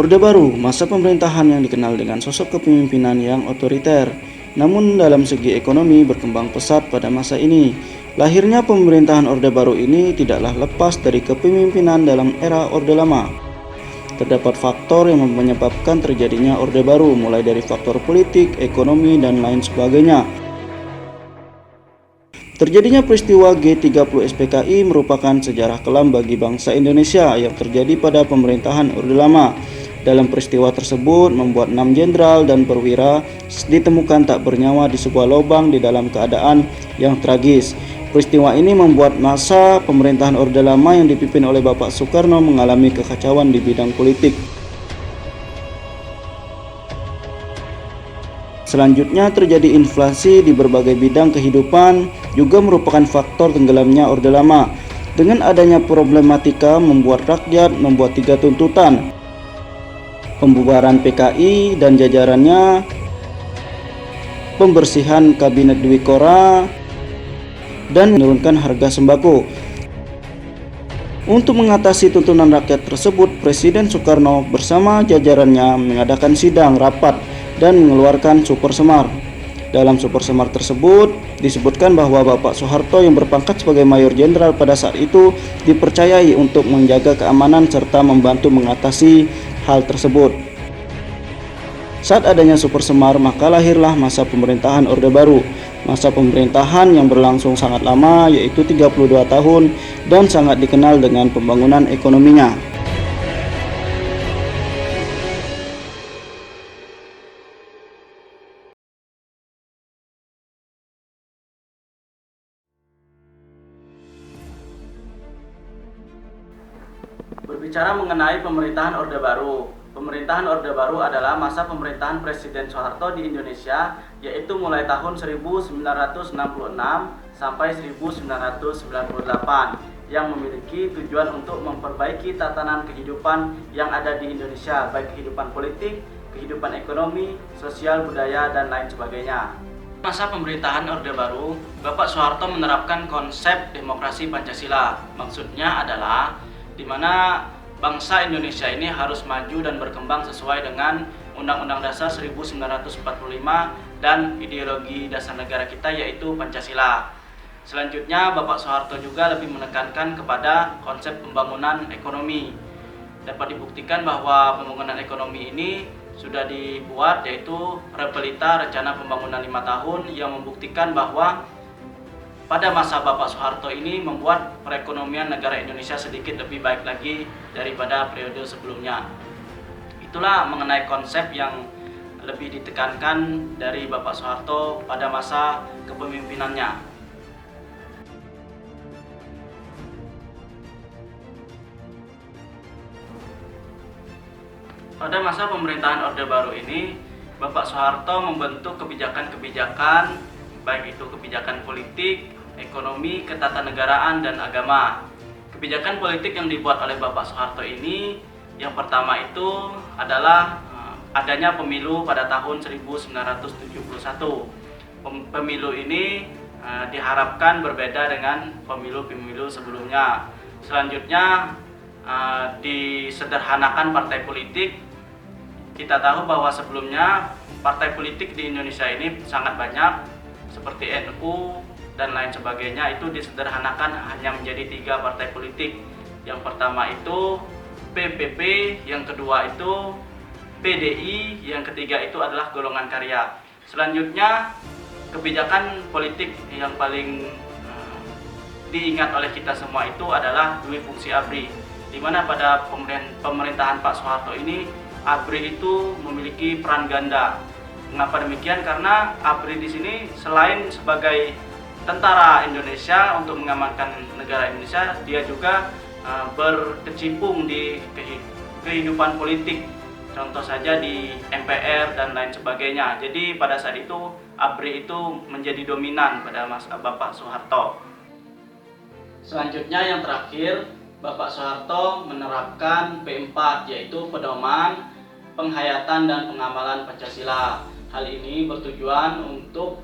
Orde Baru, masa pemerintahan yang dikenal dengan sosok kepemimpinan yang otoriter. Namun dalam segi ekonomi berkembang pesat pada masa ini. Lahirnya pemerintahan Orde Baru ini tidaklah lepas dari kepemimpinan dalam era Orde Lama. Terdapat faktor yang menyebabkan terjadinya Orde Baru, mulai dari faktor politik, ekonomi, dan lain sebagainya. Terjadinya peristiwa G30 SPKI merupakan sejarah kelam bagi bangsa Indonesia yang terjadi pada pemerintahan Orde Lama. Dalam peristiwa tersebut membuat 6 jenderal dan perwira ditemukan tak bernyawa di sebuah lubang di dalam keadaan yang tragis. Peristiwa ini membuat masa pemerintahan Orde Lama yang dipimpin oleh Bapak Soekarno mengalami kekacauan di bidang politik. Selanjutnya terjadi inflasi di berbagai bidang kehidupan, juga merupakan faktor tenggelamnya Orde Lama. Dengan adanya problematika membuat rakyat membuat 3 tuntutan: pembubaran PKI dan jajarannya, pembersihan kabinet Dwikora, dan menurunkan harga sembako. Untuk mengatasi tuntutan rakyat tersebut, Presiden Soekarno bersama jajarannya mengadakan sidang rapat dan mengeluarkan Super Semar. Dalam Super Semar tersebut disebutkan bahwa Bapak Soeharto yang berpangkat sebagai Mayor Jenderal pada saat itu dipercayai untuk menjaga keamanan serta membantu mengatasi hal tersebut. Saat adanya Super Semar, maka lahirlah masa pemerintahan Orde Baru. Masa pemerintahan yang berlangsung sangat lama, yaitu 32 tahun, dan sangat dikenal dengan pembangunan ekonominya. Berbicara mengenai pemerintahan Orde Baru, pemerintahan Orde Baru adalah masa pemerintahan Presiden Soeharto di Indonesia, yaitu mulai tahun 1966 sampai 1998, yang memiliki tujuan untuk memperbaiki tatanan kehidupan yang ada di Indonesia, baik kehidupan politik, kehidupan ekonomi, sosial, budaya, dan lain sebagainya. Masa pemerintahan Orde Baru, Bapak Soeharto menerapkan konsep demokrasi Pancasila. Maksudnya adalah di mana bangsa Indonesia ini harus maju dan berkembang sesuai dengan Undang-Undang Dasar 1945 dan ideologi dasar negara kita, yaitu Pancasila. Selanjutnya, Bapak Soeharto juga lebih menekankan kepada konsep pembangunan ekonomi. Dapat dibuktikan bahwa pembangunan ekonomi ini sudah dibuat, yaitu Repelita Rencana Pembangunan 5 tahun, yang membuktikan bahwa pada masa Bapak Soeharto ini membuat perekonomian negara Indonesia sedikit lebih baik lagi daripada periode sebelumnya. Itulah mengenai konsep yang lebih ditekankan dari Bapak Soeharto pada masa kepemimpinannya. Pada masa pemerintahan Orde Baru ini, Bapak Soeharto membentuk kebijakan-kebijakan, baik itu kebijakan politik, ekonomi, ketatanegaraan, dan agama. Kebijakan politik yang dibuat oleh Bapak Soeharto ini, yang pertama itu adalah adanya pemilu pada tahun 1971. Pemilu ini diharapkan berbeda dengan pemilu-pemilu sebelumnya. Selanjutnya disederhanakan partai politik. Kita tahu bahwa sebelumnya partai politik di Indonesia ini sangat banyak, seperti NU dan lain sebagainya. Itu disederhanakan hanya menjadi 3 partai politik. Yang pertama itu PPP, yang kedua itu PDI, yang ketiga itu adalah golongan karya. Selanjutnya, kebijakan politik yang paling diingat oleh kita semua itu adalah dui fungsi ABRI, di mana pada pemerintahan Pak Soeharto ini ABRI itu memiliki peran ganda. Mengapa demikian? Karena ABRI di sini selain sebagai tentara Indonesia untuk mengamankan negara Indonesia, dia juga berkecimpung di kehidupan politik. Contoh saja di MPR dan lain sebagainya. Jadi pada saat itu ABRI itu menjadi dominan pada masa Bapak Soeharto. Selanjutnya yang terakhir, Bapak Soeharto menerapkan P4, yaitu pedoman, penghayatan, dan pengamalan Pancasila. Hal ini bertujuan untuk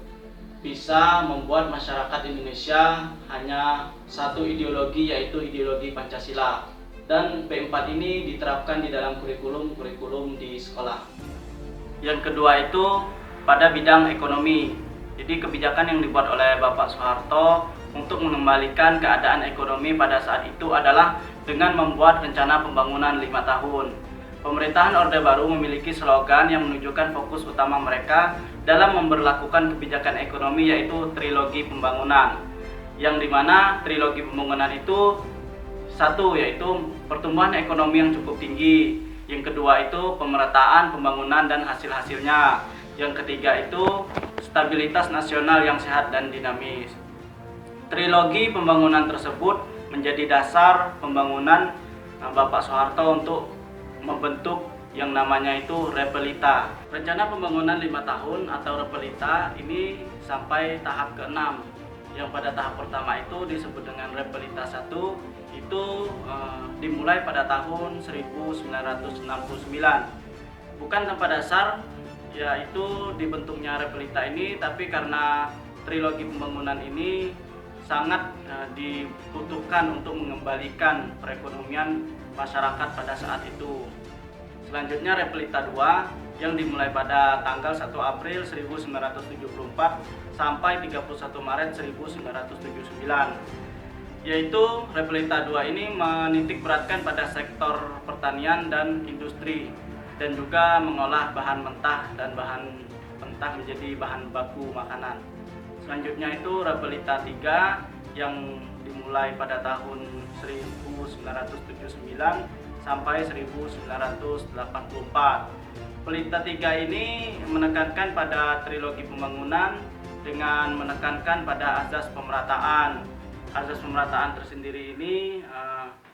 bisa membuat masyarakat Indonesia hanya satu ideologi, yaitu ideologi Pancasila. dan P4 ini diterapkan di dalam kurikulum di sekolah. Yang kedua itu pada bidang ekonomi. Jadi kebijakan yang dibuat oleh Bapak Soeharto untuk mengembalikan keadaan ekonomi pada saat itu adalah dengan membuat rencana pembangunan 5 tahun. Pemerintahan Orde Baru memiliki slogan yang menunjukkan fokus utama mereka dalam memberlakukan kebijakan ekonomi, yaitu trilogi pembangunan. Yang dimana trilogi pembangunan itu satu, yaitu pertumbuhan ekonomi yang cukup tinggi. Yang kedua itu pemerataan pembangunan dan hasil-hasilnya. Yang ketiga itu stabilitas nasional yang sehat dan dinamis. Trilogi pembangunan tersebut menjadi dasar pembangunan Bapak Soeharto untuk membentuk yang namanya itu Repelita. Rencana pembangunan 5 tahun atau Repelita ini sampai tahap ke-6. Yang pada tahap pertama itu disebut dengan Repelita 1, itu dimulai pada tahun 1969. Bukan tanpa dasar yaitu dibentuknya Repelita ini, tapi karena trilogi pembangunan ini sangat dibutuhkan untuk mengembalikan perekonomian masyarakat pada saat itu. Selanjutnya Repelita 2 yang dimulai pada tanggal 1 April 1974 sampai 31 Maret 1979. Yaitu Repelita 2 ini menitik beratkan pada sektor pertanian dan industri, dan juga mengolah bahan mentah dan bahan mentah menjadi bahan baku makanan. Selanjutnya itu Repelita 3 yang dimulai pada tahun 1979 sampai 1984. Pelita 3 ini menekankan pada trilogi pembangunan dengan menekankan pada azas pemerataan. Azas pemerataan tersendiri ini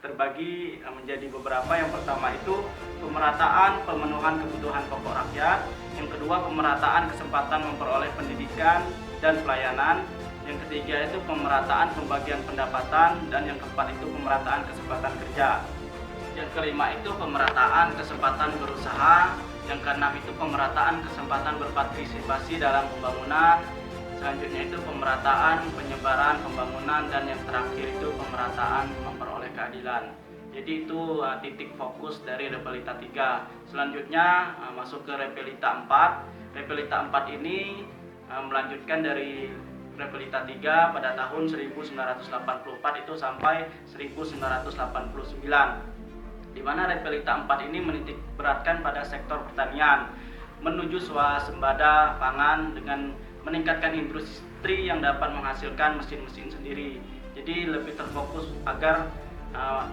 terbagi menjadi beberapa. Yang pertama itu pemerataan pemenuhan kebutuhan pokok rakyat. Yang kedua pemerataan kesempatan memperoleh pendidikan dan pelayanan. Yang ketiga itu pemerataan pembagian pendapatan, dan yang keempat itu pemerataan kesempatan kerja. Yang kelima itu pemerataan kesempatan berusaha. Yang keenam itu pemerataan kesempatan berpartisipasi dalam pembangunan. Selanjutnya itu pemerataan penyebaran pembangunan, dan yang terakhir itu pemerataan memperoleh keadilan. Jadi itu titik fokus dari Repelita 3. Selanjutnya masuk ke Repelita 4. Repelita 4 ini melanjutkan dari Repelita 3 pada tahun 1984 itu sampai 1989. Di mana Repelita 4 ini menitik beratkan pada sektor pertanian menuju swasembada pangan dengan meningkatkan industri yang dapat menghasilkan mesin-mesin sendiri. Jadi lebih terfokus agar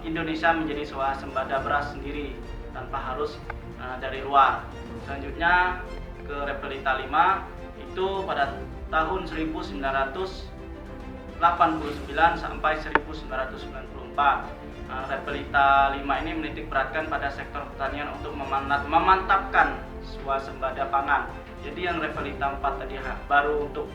Indonesia menjadi swasembada beras sendiri tanpa harus dari luar. Selanjutnya ke Repelita 5 itu pada tahun 1989 sampai 1994. Repelita 5 ini menitik beratkan pada sektor pertanian untuk memantapkan swasembada pangan. Jadi yang Repelita 4 tadi baru untuk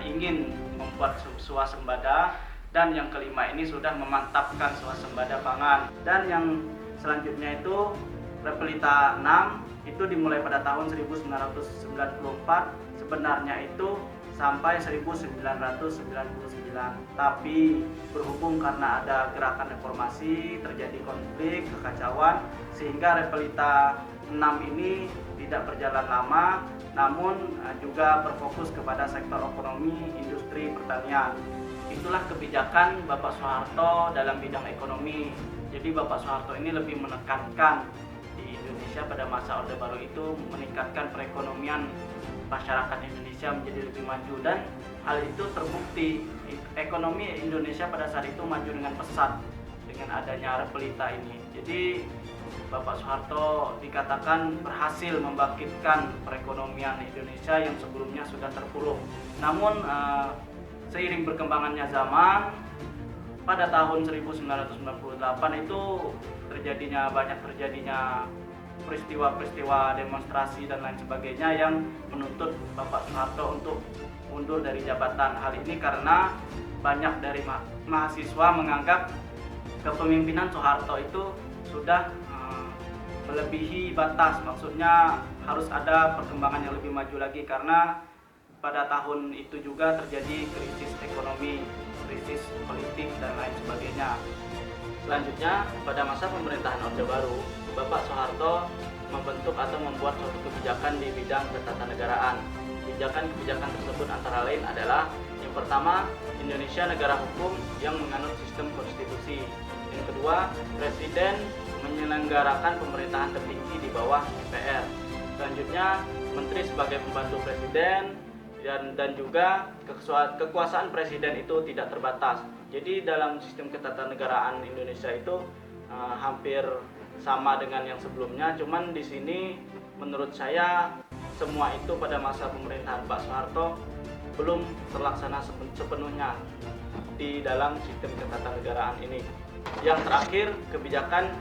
ingin membuat swasembada, dan yang kelima ini sudah memantapkan swasembada pangan. Dan yang selanjutnya itu Repelita 6 itu dimulai pada tahun 1994, sebenarnya itu sampai 1999. Tapi berhubung karena ada gerakan reformasi, terjadi konflik, kekacauan, sehingga Repelita 6 ini tidak berjalan lama, namun juga berfokus kepada sektor ekonomi, industri, pertanian. Itulah kebijakan Bapak Soeharto dalam bidang ekonomi. Jadi Bapak Soeharto ini lebih menekankan di Indonesia pada masa Orde Baru itu meningkatkan perekonomian masyarakat Indonesia menjadi lebih maju, dan hal itu terbukti. Ekonomi Indonesia pada saat itu maju dengan pesat dengan adanya Repelita ini. Jadi Bapak Soeharto dikatakan berhasil membangkitkan perekonomian Indonesia yang sebelumnya sudah terpuruk. Namun seiring berkembangannya zaman, pada tahun 1998 itu banyak terjadinya peristiwa-peristiwa demonstrasi dan lain sebagainya yang menuntut Bapak Soeharto untuk mundur dari jabatan. Hal ini karena banyak dari mahasiswa menganggap kepemimpinan Soeharto itu sudah melebihi batas. Maksudnya harus ada perkembangan yang lebih maju lagi, karena pada tahun itu juga terjadi krisis ekonomi krisis politik dan lain sebagainya. Selanjutnya, pada masa pemerintahan Orde Baru, Bapak Soeharto membentuk atau membuat suatu kebijakan di bidang ketatanegaraan. Kebijakan-kebijakan tersebut antara lain adalah yang pertama, Indonesia negara hukum yang menganut sistem konstitusi. Yang kedua, Presiden menyelenggarakan pemerintahan tertinggi di bawah DPR. Selanjutnya, Menteri sebagai pembantu Presiden dan juga kekuasaan Presiden itu tidak terbatas. Jadi dalam sistem ketatanegaraan Indonesia itu hampir sama dengan yang sebelumnya, cuman di sini menurut saya semua itu pada masa pemerintahan Pak Soeharto belum terlaksana sepenuhnya di dalam sistem ketatanegaraan ini. Yang terakhir, kebijakan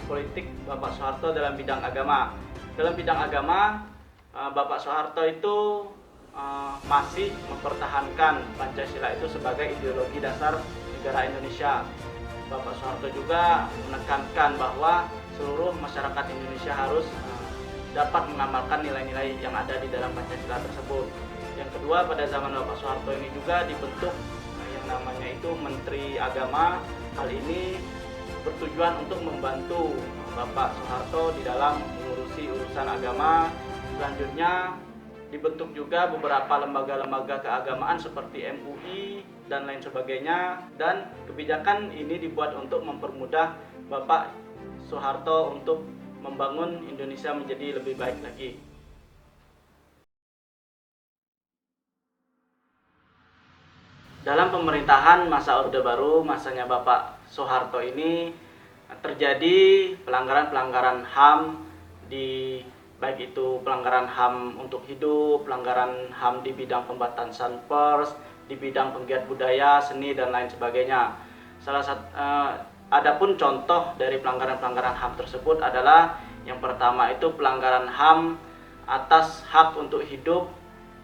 politik Bapak Soeharto dalam bidang agama. Dalam bidang agama, Bapak Soeharto itu masih mempertahankan Pancasila itu sebagai ideologi dasar negara Indonesia. Bapak Soeharto juga menekankan bahwa seluruh masyarakat Indonesia harus dapat mengamalkan nilai-nilai yang ada di dalam Pancasila tersebut. Yang kedua, pada zaman Bapak Soeharto ini juga dibentuk yang namanya itu Menteri Agama. Hal ini bertujuan untuk membantu Bapak Soeharto di dalam mengurusi urusan agama. Selanjutnya dibentuk juga beberapa lembaga-lembaga keagamaan seperti MUI dan lain sebagainya, dan kebijakan ini dibuat untuk mempermudah Bapak Soeharto untuk membangun Indonesia menjadi lebih baik lagi. Dalam pemerintahan masa Orde Baru, masanya Bapak Soeharto ini terjadi pelanggaran-pelanggaran HAM baik itu pelanggaran HAM untuk hidup, pelanggaran HAM di bidang pembatasan pers, di bidang penggiat budaya, seni dan lain sebagainya. Adapun contoh dari pelanggaran-pelanggaran HAM tersebut adalah yang pertama itu pelanggaran HAM atas hak untuk hidup,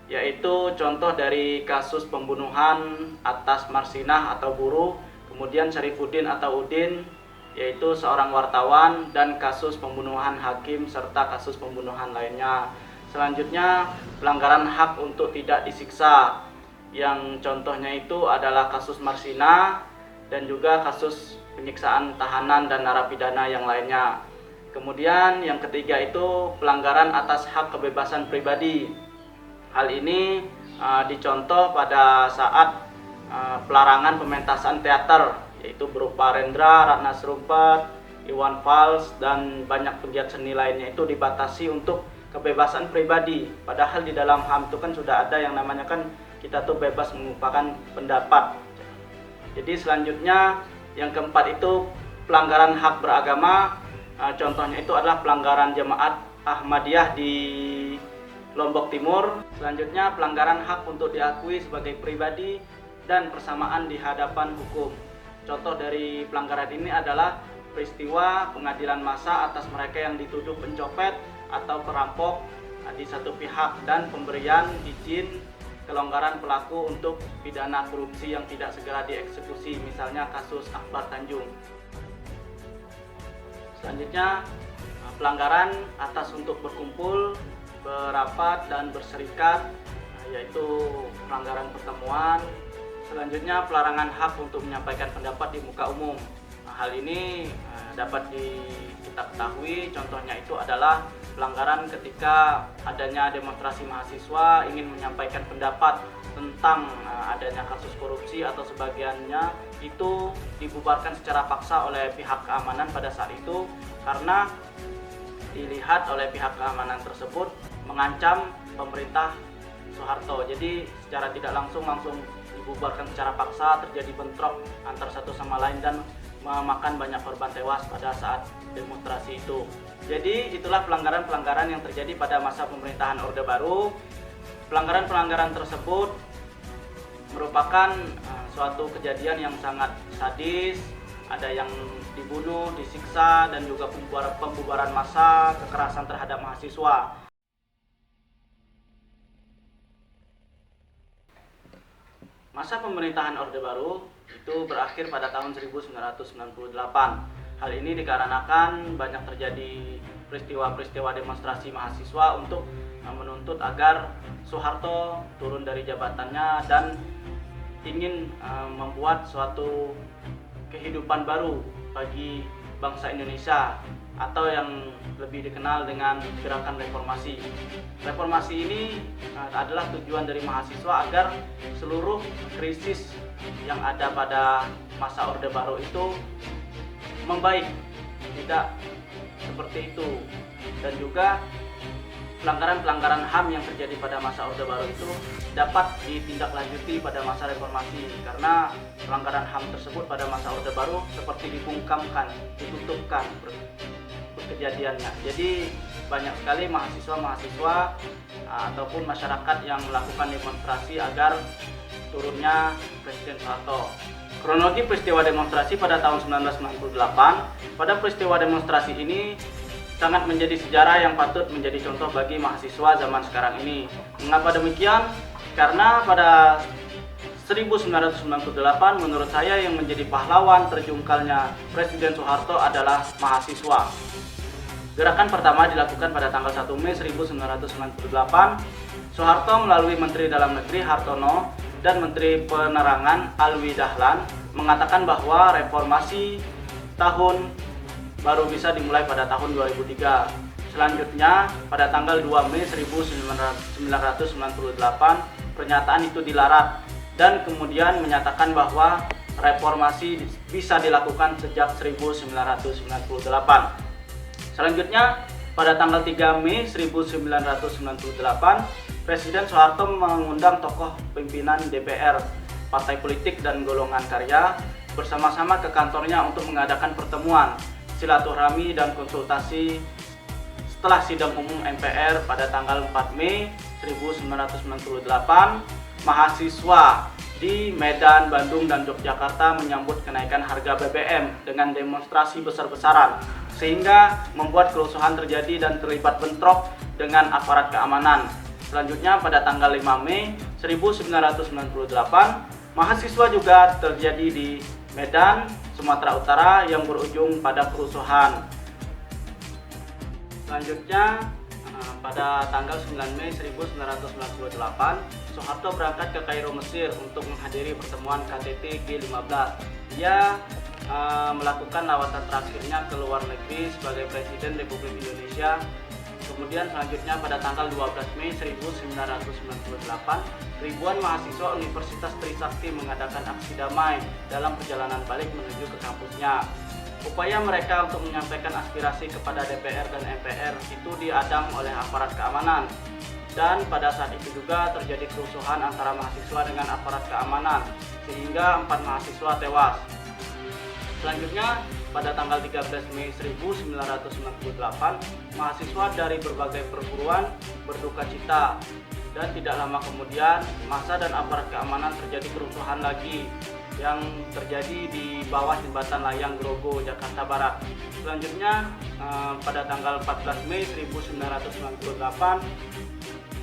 yaitu contoh dari kasus pembunuhan atas Marsinah atau buruh, kemudian Syarifuddin atau Udin, yaitu seorang wartawan, dan kasus pembunuhan hakim serta kasus pembunuhan lainnya. Selanjutnya, pelanggaran hak untuk tidak disiksa, yang contohnya itu adalah kasus Marsinah dan juga kasus penyiksaan tahanan dan narapidana yang lainnya. Kemudian yang ketiga itu pelanggaran atas hak kebebasan pribadi. Hal ini dicontoh pada saat pelarangan pementasan teater, yaitu berupa Rendra, Ratna Sarumpait, Iwan Fals, dan banyak penggiat seni lainnya itu dibatasi untuk kebebasan pribadi. Padahal di dalam HAM itu kan sudah ada yang namanya kan kita tuh bebas mengungkapkan pendapat. Jadi selanjutnya yang keempat itu pelanggaran hak beragama. Contohnya itu adalah pelanggaran jemaat Ahmadiyah di Lombok Timur. Selanjutnya pelanggaran hak untuk diakui sebagai pribadi dan persamaan di hadapan hukum. Contoh dari pelanggaran ini adalah peristiwa pengadilan massa atas mereka yang dituduh pencopet atau perampok di satu pihak, dan pemberian izin kelonggaran pelaku untuk pidana korupsi yang tidak segera dieksekusi, misalnya kasus Akbar Tanjung. Selanjutnya pelanggaran atas untuk berkumpul, berapat, dan berserikat, yaitu pelanggaran pertemuan. Selanjutnya pelarangan hak untuk menyampaikan pendapat di muka umum. Hal ini dapat kita ketahui, contohnya itu adalah pelanggaran ketika adanya demonstrasi mahasiswa ingin menyampaikan pendapat tentang adanya kasus korupsi atau sebagiannya, itu dibubarkan secara paksa oleh pihak keamanan pada saat itu karena dilihat oleh pihak keamanan tersebut mengancam pemerintah Soeharto. Jadi secara tidak langsung dibubarkan secara paksa, terjadi bentrok antar satu sama lain dan memakan banyak korban tewas pada saat demonstrasi itu. Jadi itulah pelanggaran-pelanggaran yang terjadi pada masa pemerintahan Orde Baru. Pelanggaran-pelanggaran tersebut merupakan suatu kejadian yang sangat sadis, ada yang dibunuh, disiksa, dan juga pembubaran massa, kekerasan terhadap mahasiswa. Masa pemerintahan Orde Baru itu berakhir pada tahun 1998. Hal ini dikarenakan banyak terjadi peristiwa-peristiwa demonstrasi mahasiswa untuk menuntut agar Soeharto turun dari jabatannya dan ingin membuat suatu kehidupan baru bagi bangsa Indonesia, atau yang lebih dikenal dengan gerakan reformasi. Reformasi ini adalah tujuan dari mahasiswa agar seluruh krisis yang ada pada masa Orde Baru itu membaik, tidak seperti itu. Dan juga pelanggaran-pelanggaran HAM yang terjadi pada masa Orde Baru itu dapat ditindaklanjuti pada masa reformasi, karena pelanggaran HAM tersebut pada masa Orde Baru seperti dibungkamkan, ditutupkan kejadiannya. Jadi banyak sekali mahasiswa-mahasiswa ataupun masyarakat yang melakukan demonstrasi agar turunnya Presiden Soeharto. Kronologi peristiwa demonstrasi pada tahun 1998. Pada peristiwa demonstrasi ini sangat menjadi sejarah yang patut menjadi contoh bagi mahasiswa zaman sekarang ini. Mengapa demikian? Karena pada 1998 menurut saya yang menjadi pahlawan terjungkalnya Presiden Soeharto adalah mahasiswa. Gerakan pertama dilakukan pada tanggal 1 Mei 1998. Soeharto melalui Menteri Dalam Negeri Hartono dan Menteri Penerangan Alwi Dahlan mengatakan bahwa reformasi tahun baru bisa dimulai pada tahun 2003. Selanjutnya, pada tanggal 2 Mei 1998, pernyataan itu dilarat dan kemudian menyatakan bahwa reformasi bisa dilakukan sejak 1998. Selanjutnya, pada tanggal 3 Mei 1998, Presiden Soeharto mengundang tokoh pimpinan DPR, partai politik dan golongan karya bersama-sama ke kantornya untuk mengadakan pertemuan, silaturahmi dan konsultasi setelah sidang umum MPR pada tanggal 4 Mei 1998. Mahasiswa di Medan, Bandung, dan Yogyakarta menyambut kenaikan harga BBM dengan demonstrasi besar-besaran, sehingga membuat kerusuhan terjadi dan terlibat bentrok dengan aparat keamanan. Selanjutnya pada tanggal 5 Mei 1998, mahasiswa juga terjadi di Medan, Sumatera Utara yang berujung pada kerusuhan. Selanjutnya pada tanggal 9 Mei 1998, Soeharto berangkat ke Kairo, Mesir untuk menghadiri pertemuan KTT G15. Dia melakukan lawatan terakhirnya ke luar negeri sebagai Presiden Republik Indonesia. Kemudian selanjutnya pada tanggal 12 Mei 1998, ribuan mahasiswa Universitas Trisakti mengadakan aksi damai dalam perjalanan balik menuju ke kampusnya. Upaya mereka untuk menyampaikan aspirasi kepada DPR dan MPR itu diadang oleh aparat keamanan. Dan pada saat itu juga terjadi kerusuhan antara mahasiswa dengan aparat keamanan, sehingga 4 mahasiswa tewas. Selanjutnya, pada tanggal 13 Mei 1998, mahasiswa dari berbagai perguruan berduka cita, dan tidak lama kemudian massa dan aparat keamanan terjadi kerusuhan lagi yang terjadi di bawah jembatan layang Grogol, Jakarta Barat. Selanjutnya, pada tanggal 14 Mei 1998,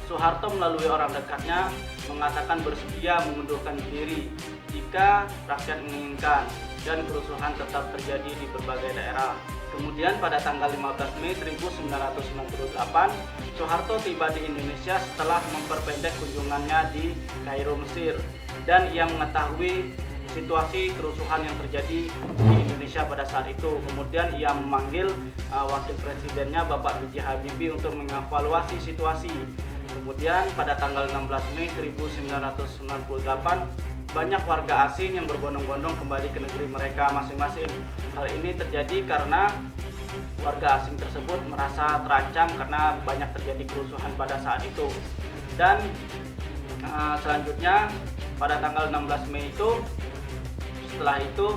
Soeharto melalui orang dekatnya mengatakan bersedia mengundurkan diri jika rakyat menginginkan, dan kerusuhan tetap terjadi di berbagai daerah. Kemudian pada tanggal 15 Mei 1998, Soeharto tiba di Indonesia setelah memperpendek kunjungannya di Kairo, Mesir, dan ia mengetahui situasi kerusuhan yang terjadi di Indonesia pada saat itu. Kemudian ia memanggil wakil presidennya Bapak B.J. Habibie untuk mengevaluasi situasi. Kemudian pada tanggal 16 Mei 1998, banyak warga asing yang berbondong-bondong kembali ke negeri mereka masing-masing. Hal ini terjadi karena warga asing tersebut merasa terancam karena banyak terjadi kerusuhan pada saat itu. Dan selanjutnya pada tanggal 16 Mei itu, setelah itu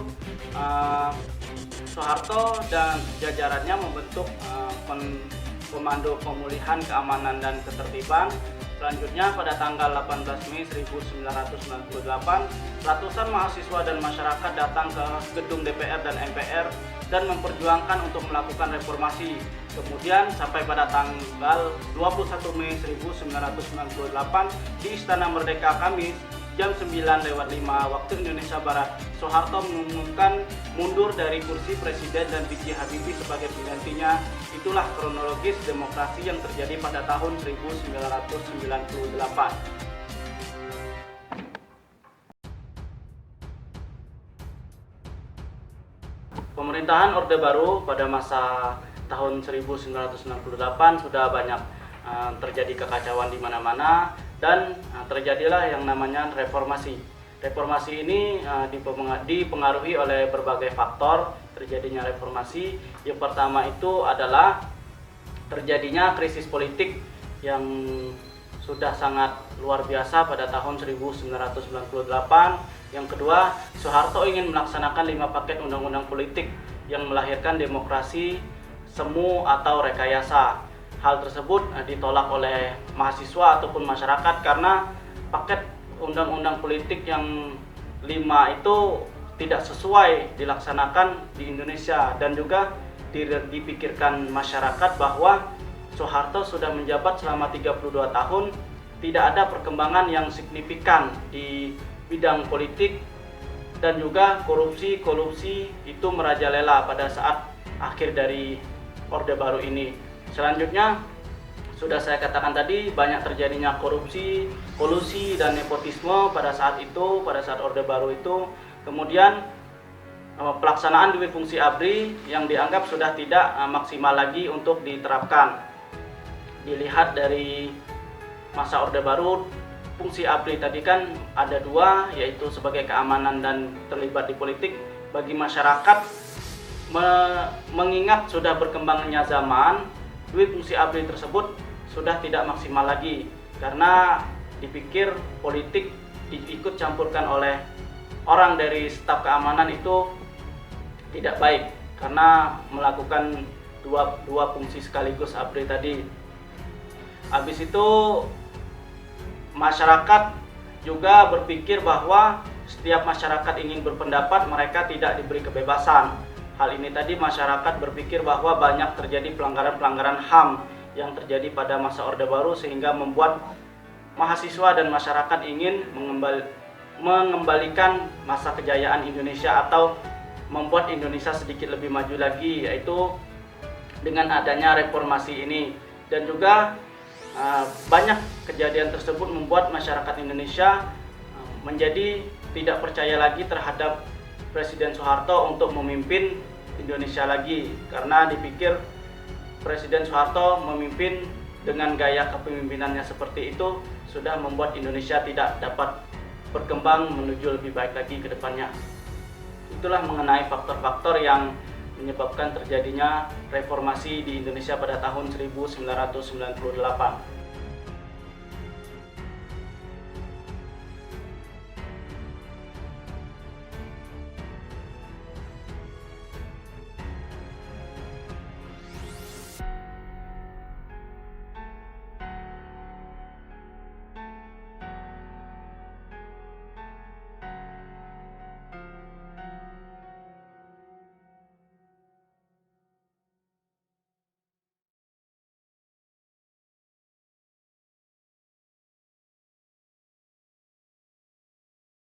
Soeharto dan jajarannya membentuk Komando Pemulihan Keamanan dan Ketertiban. Selanjutnya pada tanggal 18 Mei 1998, ratusan mahasiswa dan masyarakat datang ke gedung DPR dan MPR dan memperjuangkan untuk melakukan reformasi. Kemudian sampai pada tanggal 21 Mei 1998 di Istana Merdeka Kamis jam 9:05 waktu Indonesia Barat, Soeharto mengumumkan mundur dari kursi Presiden dan B.J. Habibie sebagai penggantinya. Itulah kronologis demokrasi yang terjadi pada tahun 1998. pemerintahan Orde Baru pada masa tahun 1968 sudah banyak terjadi kekacauan di mana-mana dan terjadilah yang namanya reformasi. Reformasi ini dipengaruhi oleh berbagai faktor terjadinya reformasi. Yang pertama itu adalah terjadinya krisis politik yang sudah sangat luar biasa pada tahun 1998. Yang kedua, Soeharto ingin melaksanakan 5 paket undang-undang politik yang melahirkan demokrasi semu atau rekayasa. Hal tersebut ditolak oleh mahasiswa ataupun masyarakat karena paket undang-undang politik yang 5 itu tidak sesuai dilaksanakan di Indonesia, dan juga dipikirkan masyarakat bahwa Soeharto sudah menjabat selama 32 tahun, tidak ada perkembangan yang signifikan di bidang politik, dan juga korupsi itu merajalela pada saat akhir dari Orde Baru ini. Selanjutnya, sudah saya katakan tadi, banyak terjadinya korupsi, kolusi, dan nepotisme pada saat Orde Baru itu. Kemudian pelaksanaan dui fungsi ABRI yang dianggap sudah tidak maksimal lagi untuk diterapkan. Dilihat dari masa Orde Baru, fungsi ABRI tadi kan ada 2, yaitu sebagai keamanan dan terlibat di politik. Bagi masyarakat, mengingat sudah berkembangnya zaman, dui fungsi ABRI tersebut sudah tidak maksimal lagi karena dipikir politik diikut campurkan oleh orang dari staf keamanan itu tidak baik karena melakukan dua fungsi sekaligus ABRI tadi. Habis itu masyarakat juga berpikir bahwa setiap masyarakat ingin berpendapat, mereka tidak diberi kebebasan. Hal ini tadi masyarakat berpikir bahwa banyak terjadi pelanggaran-pelanggaran HAM yang terjadi pada masa Orde Baru, sehingga membuat mahasiswa dan masyarakat ingin mengembalikan masa kejayaan Indonesia atau membuat Indonesia sedikit lebih maju lagi, yaitu dengan adanya reformasi ini. Dan juga banyak kejadian tersebut membuat masyarakat Indonesia menjadi tidak percaya lagi terhadap Presiden Soeharto untuk memimpin Indonesia lagi, karena dipikir Presiden Soeharto memimpin dengan gaya kepemimpinannya seperti itu sudah membuat Indonesia tidak dapat berkembang menuju lebih baik lagi ke depannya. Itulah mengenai faktor-faktor yang menyebabkan terjadinya reformasi di Indonesia pada tahun 1998.